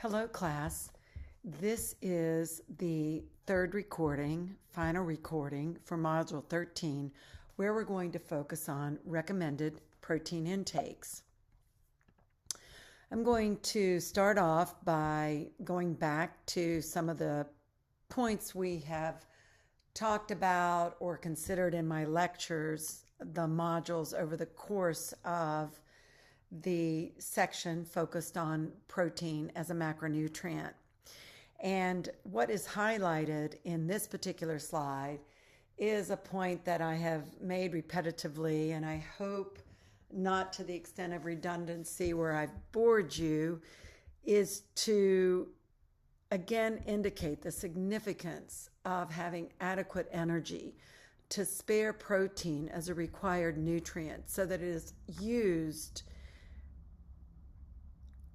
Hello, class. This is the third recording, final recording for Module 13, where we're going to focus on recommended protein intakes. I'm going to start off by going back to some of the points we have talked about or considered in my lectures, the modules over the course of the section focused on protein as a macronutrient. And what is highlighted in this particular slide is a point that I have made repetitively, and I hope not to the extent of redundancy where I've bored you, is to again indicate the significance of having adequate energy to spare protein as a required nutrient so that it is used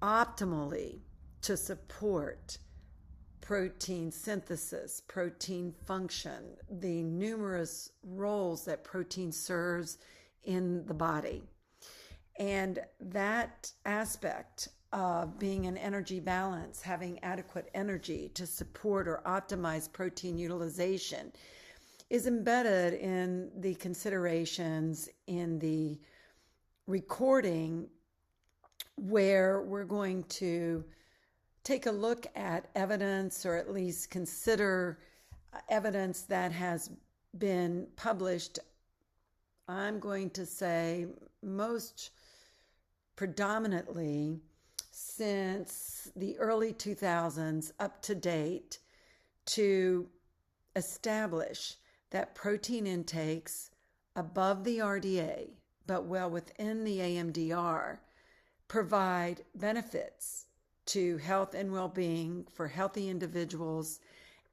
optimally to support protein synthesis, protein function, the numerous roles that protein serves in the body. And that aspect of being in energy balance, having adequate energy to support or optimize protein utilization, is embedded in the considerations in the recording, where we're going to take a look at evidence, or at least consider evidence that has been published, I'm going to say most predominantly since the early 2000s up to date, to establish that protein intakes above the RDA, but well within the AMDR, provide benefits to health and well-being for healthy individuals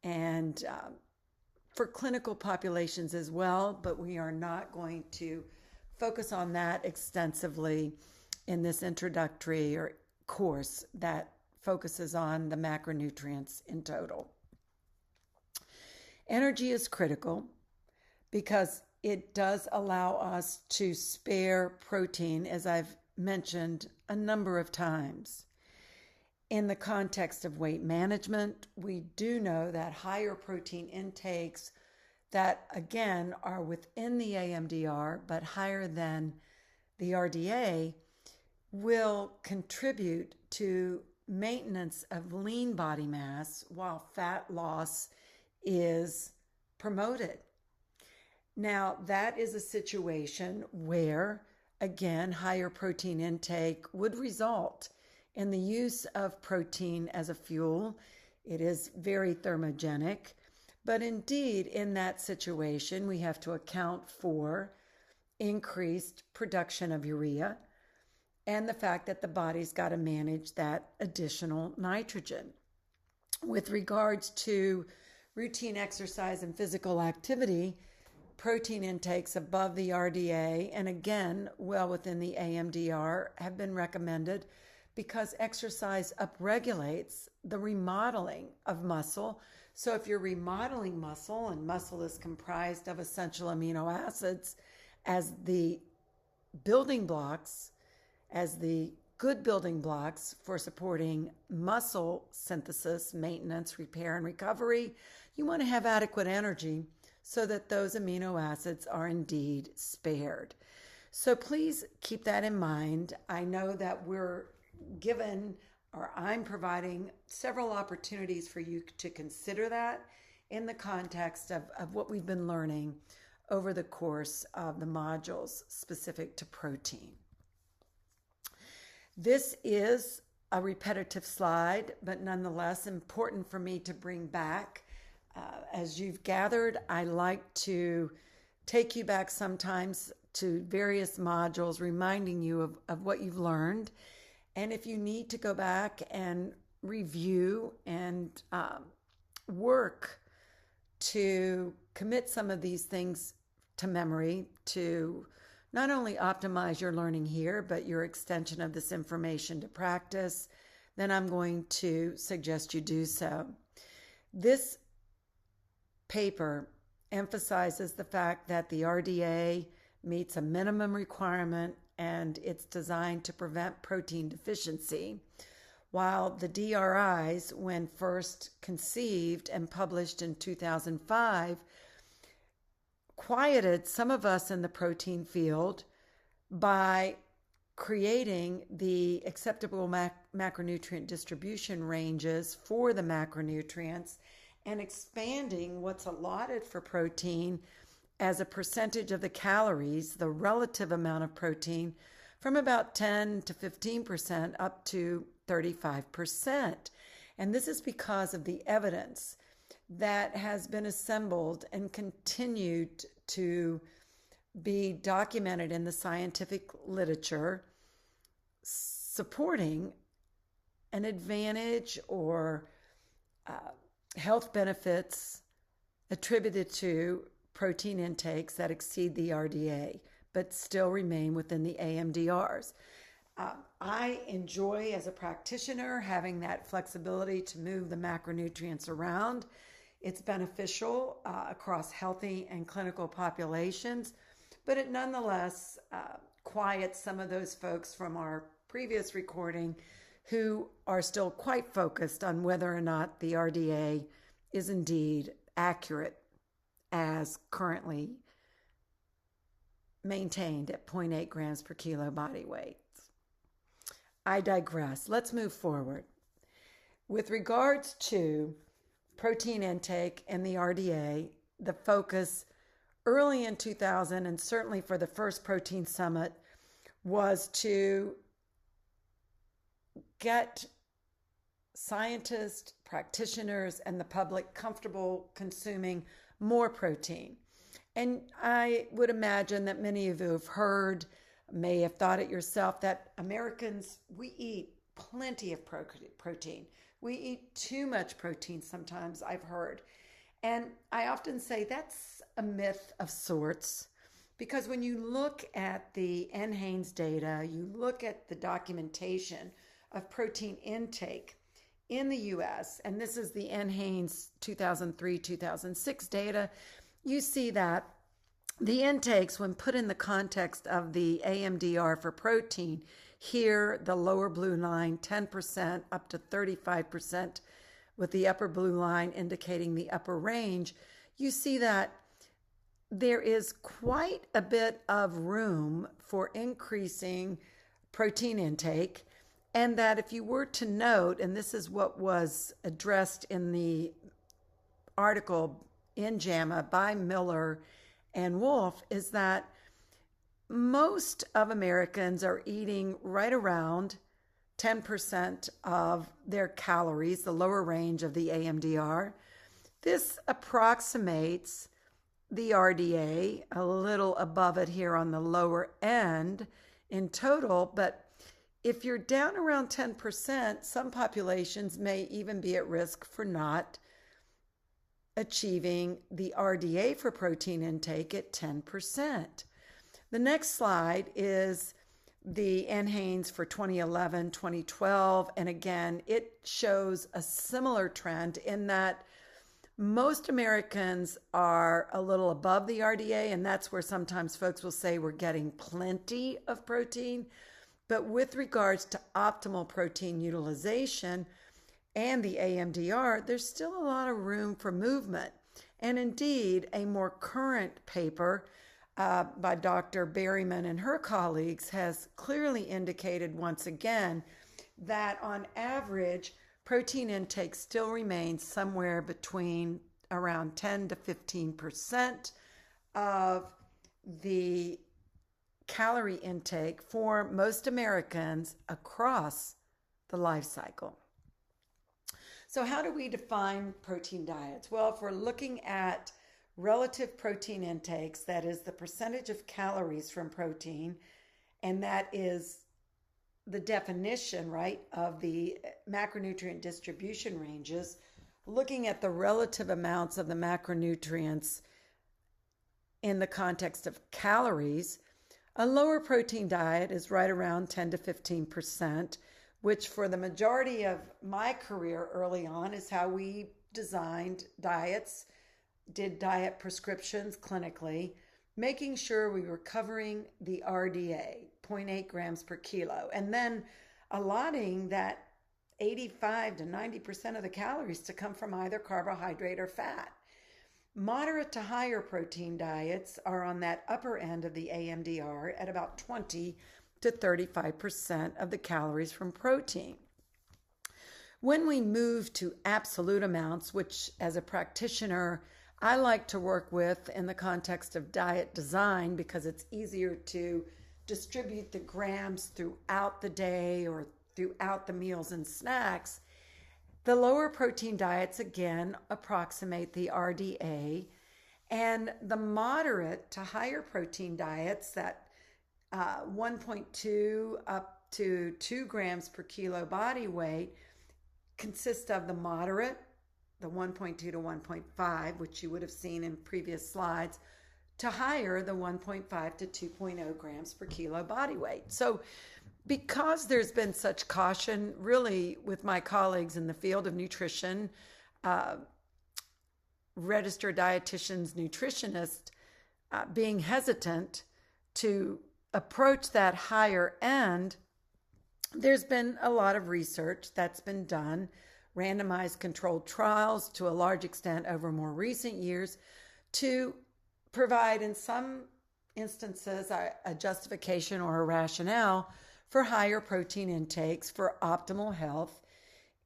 and for clinical populations as well, but we are not going to focus on that extensively in this introductory or course that focuses on the macronutrients in total. Energy is critical because it does allow us to spare protein, as I've mentioned a number of times. In the context of weight management, we do know that higher protein intakes that, again, are within the AMDR but higher than the RDA will contribute to maintenance of lean body mass while fat loss is promoted. Now, that is a situation where, again, higher protein intake would result in the use of protein as a fuel. It is very thermogenic, but indeed in that situation we have to account for increased production of urea and the fact that the body's got to manage that additional nitrogen. With regards to routine exercise and physical activity, protein intakes above the RDA and again well within the AMDR have been recommended because exercise upregulates the remodeling of muscle. So if you're remodeling muscle, and muscle is comprised of essential amino acids as the building blocks, as the good building blocks for supporting muscle synthesis, maintenance, repair, and recovery, you want to have adequate energy so that those amino acids are indeed spared. So please keep that in mind. I know that we're given, or I'm providing several opportunities for you to consider that in the context of what we've been learning over the course of the modules specific to protein. This is a repetitive slide, but nonetheless important for me to bring back. As you've gathered, I like to take you back sometimes to various modules, reminding you of what you've learned. And if you need to go back and review and work to commit some of these things to memory, to not only optimize your learning here, but your extension of this information to practice, then I'm going to suggest you do so. This paper emphasizes the fact that the RDA meets a minimum requirement and it's designed to prevent protein deficiency, while the DRIs, when first conceived and published in 2005, quieted some of us in the protein field by creating the acceptable macronutrient distribution ranges for the macronutrients and expanding what's allotted for protein as a percentage of the calories, the relative amount of protein, from about 10 to 15% up to 35%. And this is because of the evidence that has been assembled and continued to be documented in the scientific literature supporting an advantage or health benefits attributed to protein intakes that exceed the RDA but still remain within the AMDRs. I enjoy, as a practitioner, having that flexibility to move the macronutrients around. It's beneficial across healthy and clinical populations, but it nonetheless quiets some of those folks from our previous recording who are still quite focused on whether or not the RDA is indeed accurate as currently maintained at 0.8 grams per kilo body weight. I digress. Let's move forward. With regards to protein intake and the RDA, the focus early in 2000 and certainly for the first protein summit was to get scientists, practitioners, and the public comfortable consuming more protein. And I would imagine that many of you have heard, may have thought it yourself, that Americans, we eat plenty of protein. We eat too much protein sometimes, I've heard. And I often say that's a myth of sorts, because when you look at the NHANES data, you look at the documentation of protein intake in the U.S., and this is the NHANES 2003-2006 data, you see that the intakes, when put in the context of the AMDR for protein, here the lower blue line 10% up to 35%, with the upper blue line indicating the upper range, you see that there is quite a bit of room for increasing protein intake, and that if you were to note, and this is what was addressed in the article in JAMA by Miller and Wolf, is that most of Americans are eating right around 10% of their calories, the lower range of the AMDR. This approximates the RDA, a little above it here on the lower end in total, but if you're down around 10%, some populations may even be at risk for not achieving the RDA for protein intake at 10%. The next slide is the NHANES for 2011, 2012, and again, it shows a similar trend in that most Americans are a little above the RDA, and that's where sometimes folks will say we're getting plenty of protein. But with regards to optimal protein utilization and the AMDR, there's still a lot of room for movement. And indeed, a more current paper by Dr. Berryman and her colleagues has clearly indicated once again that on average, protein intake still remains somewhere between around 10 to 15% of the calorie intake for most Americans across the life cycle. So how do we define protein diets? Well, if we're looking at relative protein intakes, that is the percentage of calories from protein, and that is the definition, right, of the macronutrient distribution ranges, looking at the relative amounts of the macronutrients in the context of calories, a lower protein diet is right around 10 to 15%, which for the majority of my career early on is how we designed diets, did diet prescriptions clinically, making sure we were covering the RDA, 0.8 grams per kilo, and then allotting that 85 to 90% of the calories to come from either carbohydrate or fat. Moderate to higher protein diets are on that upper end of the AMDR at about 20 to 35% of the calories from protein. When we move to absolute amounts, which as a practitioner, I like to work with in the context of diet design because it's easier to distribute the grams throughout the day or throughout the meals and snacks, the lower protein diets again approximate the RDA, and the moderate to higher protein diets, that 1.2 up to 2 grams per kilo body weight, consist of the moderate, the 1.2 to 1.5, which you would have seen in previous slides, to higher, the 1.5 to 2.0 grams per kilo body weight. So because there's been such caution, really, with my colleagues in the field of nutrition, registered dietitians, nutritionists, being hesitant to approach that higher end, there's been a lot of research that's been done, randomized controlled trials to a large extent over more recent years, to provide in some instances a justification or a rationale for higher protein intakes for optimal health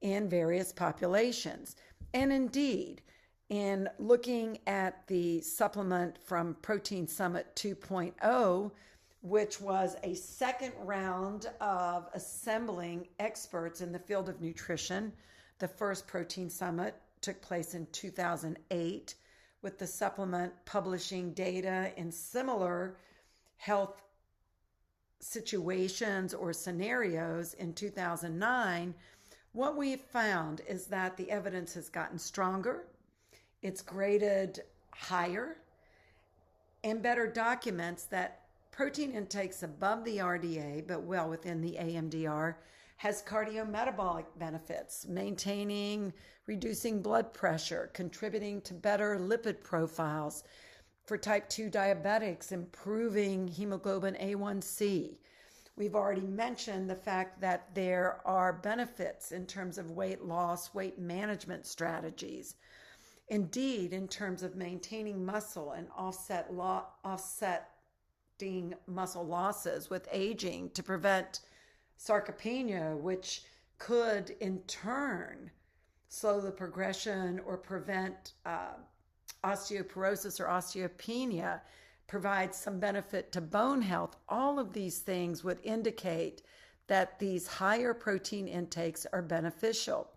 in various populations. And indeed, in looking at the supplement from Protein Summit 2.0, which was a second round of assembling experts in the field of nutrition, the first Protein Summit took place in 2008, with the supplement publishing data in similar health situations or scenarios in 2009, what we've found is that the evidence has gotten stronger, it's graded higher, and better documents that protein intakes above the RDA, but well within the AMDR, has cardiometabolic benefits, maintaining, reducing blood pressure, contributing to better lipid profiles, for type 2 diabetics, improving hemoglobin A1C. We've already mentioned the fact that there are benefits in terms of weight loss, weight management strategies. Indeed, in terms of maintaining muscle and offsetting muscle losses with aging to prevent sarcopenia, which could in turn slow the progression or prevent osteoporosis or osteopenia, provides some benefit to bone health. All of these things would indicate that these higher protein intakes are beneficial.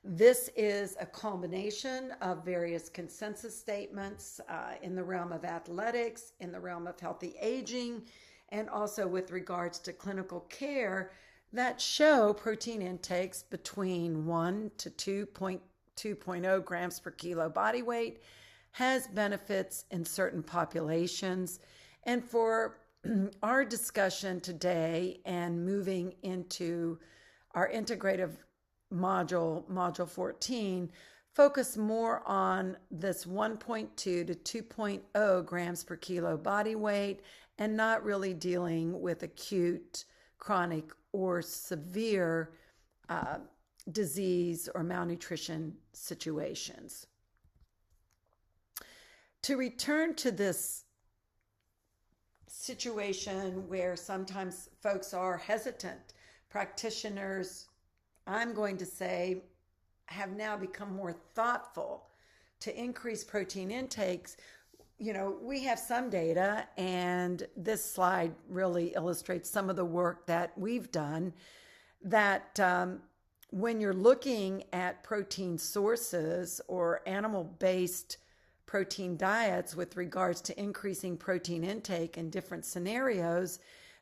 This is a culmination of various consensus statements in the realm of athletics, in the realm of healthy aging, and also with regards to clinical care that show protein intakes between 1 to 2.0 grams per kilo body weight has benefits in certain populations. And for our discussion today and moving into our integrative module 14, focus more on this 1.2 to 2.0 grams per kilo body weight and not really dealing with acute, chronic, or severe disease or malnutrition situations. To return to this situation where sometimes folks are hesitant, practitioners, I'm going to say, have now become more thoughtful to increase protein intakes. You know, we have some data, and this slide really illustrates some of the work that we've done, that when you're looking at protein sources or animal-based protein diets with regards to increasing protein intake in different scenarios,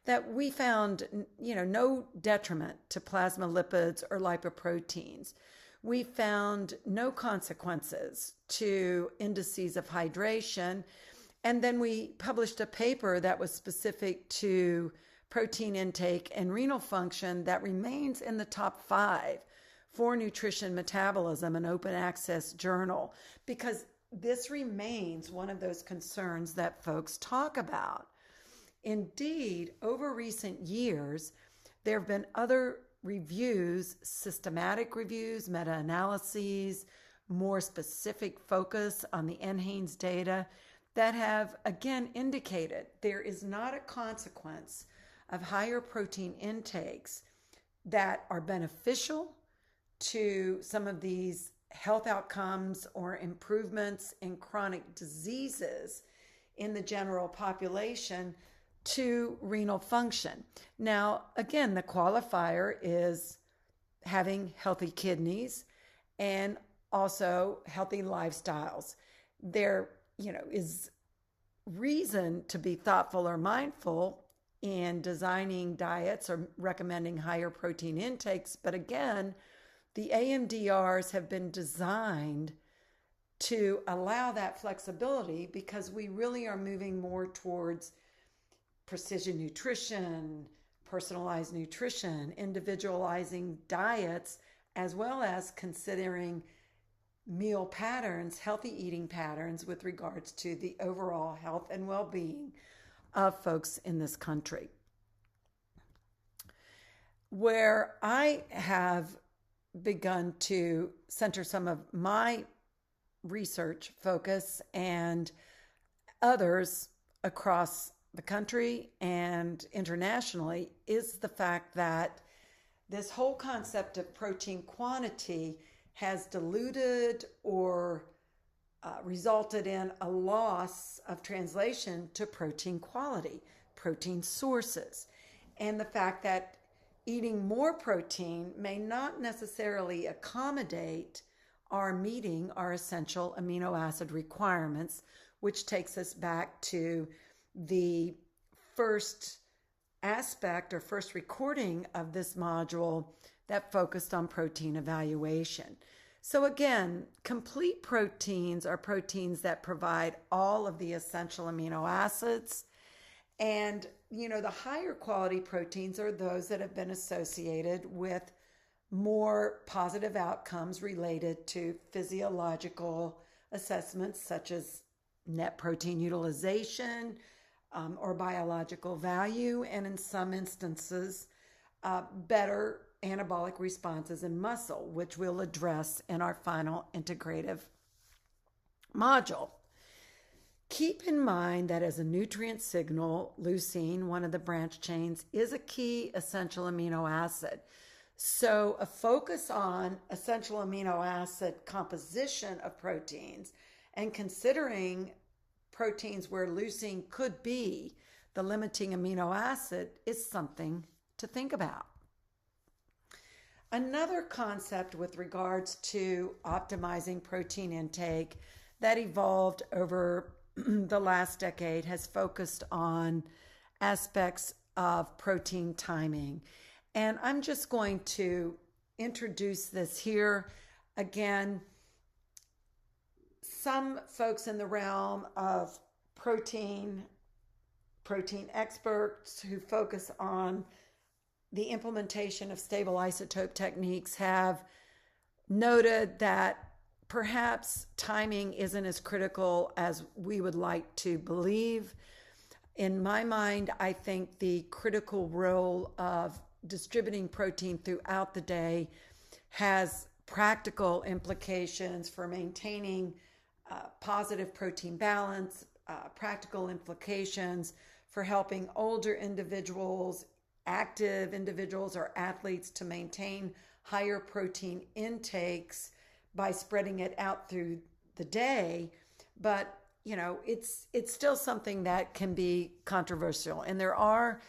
that we found, no detriment to plasma lipids or lipoproteins. We found no consequences to indices of hydration. And then we published a paper that was specific to protein intake and renal function that remains in the top 5 for Nutrition Metabolism, an open access journal, because this remains one of those concerns that folks talk about. Indeed, over recent years, there have been other reviews, systematic reviews, meta-analyses, more specific focus on the NHANES data that have, again, indicated there is not a consequence of higher protein intakes that are beneficial to some of these health outcomes or improvements in chronic diseases in the general population to renal function. Now, again, the qualifier is having healthy kidneys and also healthy lifestyles. There, is reason to be thoughtful or mindful in designing diets or recommending higher protein intakes. But again, the AMDRs have been designed to allow that flexibility because we really are moving more towards precision nutrition, personalized nutrition, individualizing diets, as well as considering meal patterns, healthy eating patterns with regards to the overall health and well-being of folks in this country. Where I have begun to center some of my research focus and others across the country and internationally is the fact that this whole concept of protein quantity has diluted or resulted in a loss of translation to protein quality, protein sources, and the fact that eating more protein may not necessarily accommodate our meeting our essential amino acid requirements, which takes us back to the first aspect or first recording of this module that focused on protein evaluation. So again, complete proteins are proteins that provide all of the essential amino acids. And, the higher quality proteins are those that have been associated with more positive outcomes related to physiological assessments such as net protein utilization or biological value, and in some instances, better anabolic responses in muscle, which we'll address in our final integrative module. Keep in mind that as a nutrient signal, leucine, one of the branch chains, is a key essential amino acid. So a focus on essential amino acid composition of proteins and considering proteins where leucine could be the limiting amino acid is something to think about. Another concept with regards to optimizing protein intake that evolved over the last decade has focused on aspects of protein timing. And I'm just going to introduce this here. Again, some folks in the realm of protein experts who focus on the implementation of stable isotope techniques have noted that perhaps timing isn't as critical as we would like to believe. In my mind, I think the critical role of distributing protein throughout the day has practical implications for maintaining positive protein balance, practical implications for helping older individuals, active individuals, or athletes to maintain higher protein intakes by spreading it out through the day. But, it's still something that can be controversial. And there are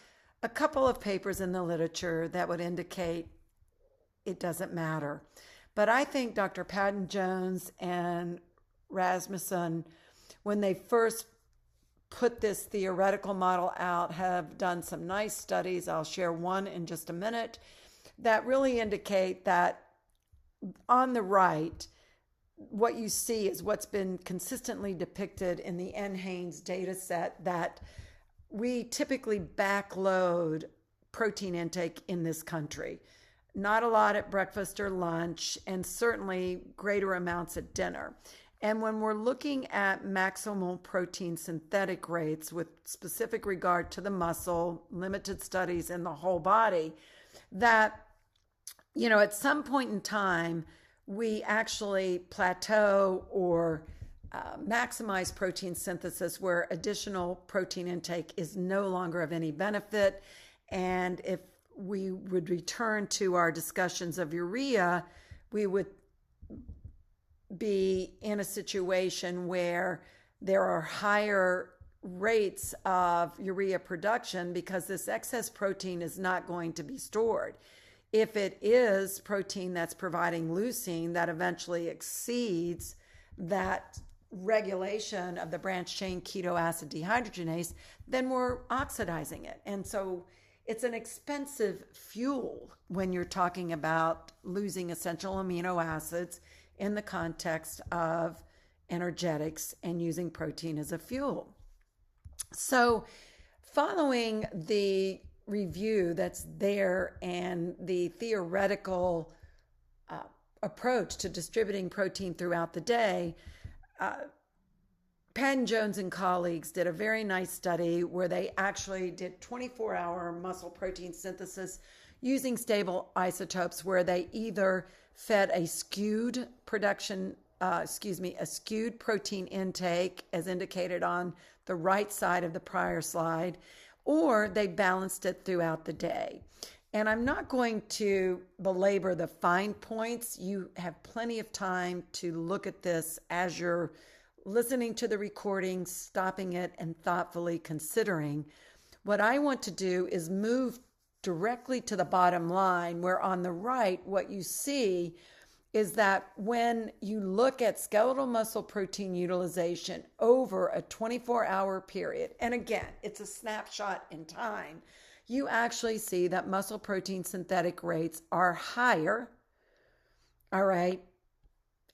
a couple of papers in the literature that would indicate it doesn't matter. But I think Dr. Patton-Jones and Rasmussen, when they first put this theoretical model out, have done some nice studies. I'll share one in just a minute that really indicate that on the right, what you see is what's been consistently depicted in the NHANES data set, that we typically backload protein intake in this country. Not a lot at breakfast or lunch, and certainly greater amounts at dinner. And when we're looking at maximal protein synthetic rates with specific regard to the muscle, limited studies in the whole body, that at some point in time, we actually plateau or maximize protein synthesis where additional protein intake is no longer of any benefit. And if we would return to our discussions of urea, we would be in a situation where there are higher rates of urea production because this excess protein is not going to be stored. If it is protein that's providing leucine that eventually exceeds that regulation of the branched chain keto acid dehydrogenase, then we're oxidizing it. And so it's an expensive fuel when you're talking about losing essential amino acids in the context of energetics and using protein as a fuel. So following the review that's there and the theoretical approach to distributing protein throughout the day, Penn, Jones, and colleagues did a very nice study where they actually did 24-hour muscle protein synthesis using stable isotopes, where they either fed a skewed protein intake as indicated on the right side of the prior slide, or they balanced it throughout the day. And I'm not going to belabor the fine points. You have plenty of time to look at this as you're listening to the recording, stopping it, and thoughtfully considering. What I want to do is move directly to the bottom line, where on the right, what you see is that when you look at skeletal muscle protein utilization over a 24-hour period, and again, it's a snapshot in time, you actually see that muscle protein synthetic rates are higher, all right,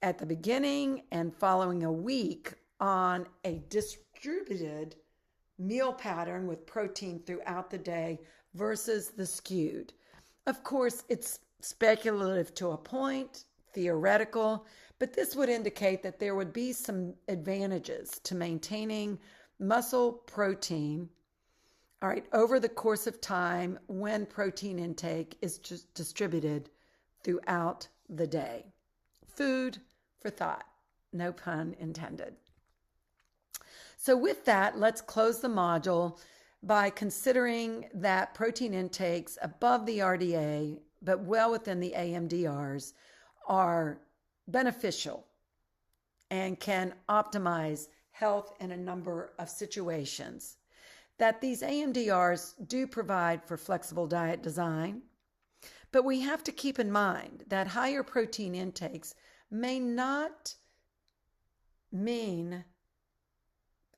at the beginning and following a week on a distributed meal pattern with protein throughout the day versus the skewed. Of course, it's speculative to a point, theoretical, but this would indicate that there would be some advantages to maintaining muscle protein, all right, over the course of time when protein intake is just distributed throughout the day. Food for thought, no pun intended. So with that, let's close the module by considering that protein intakes above the RDA, but well within the AMDRs, are beneficial and can optimize health in a number of situations. That these AMDRs do provide for flexible diet design, but we have to keep in mind that higher protein intakes may not mean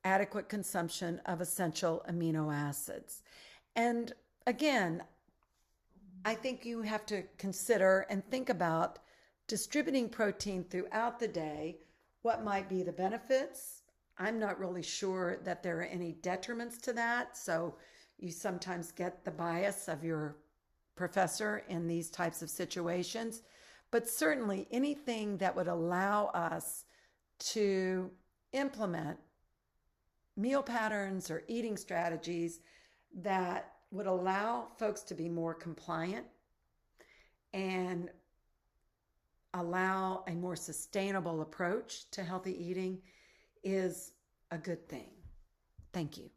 adequate consumption of essential amino acids. And again, I think you have to consider and think about distributing protein throughout the day. What might be the benefits? I'm not really sure that there are any detriments to that. So you sometimes get the bias of your professor in these types of situations. But certainly anything that would allow us to implement meal patterns or eating strategies that would allow folks to be more compliant and allow a more sustainable approach to healthy eating is a good thing. Thank you.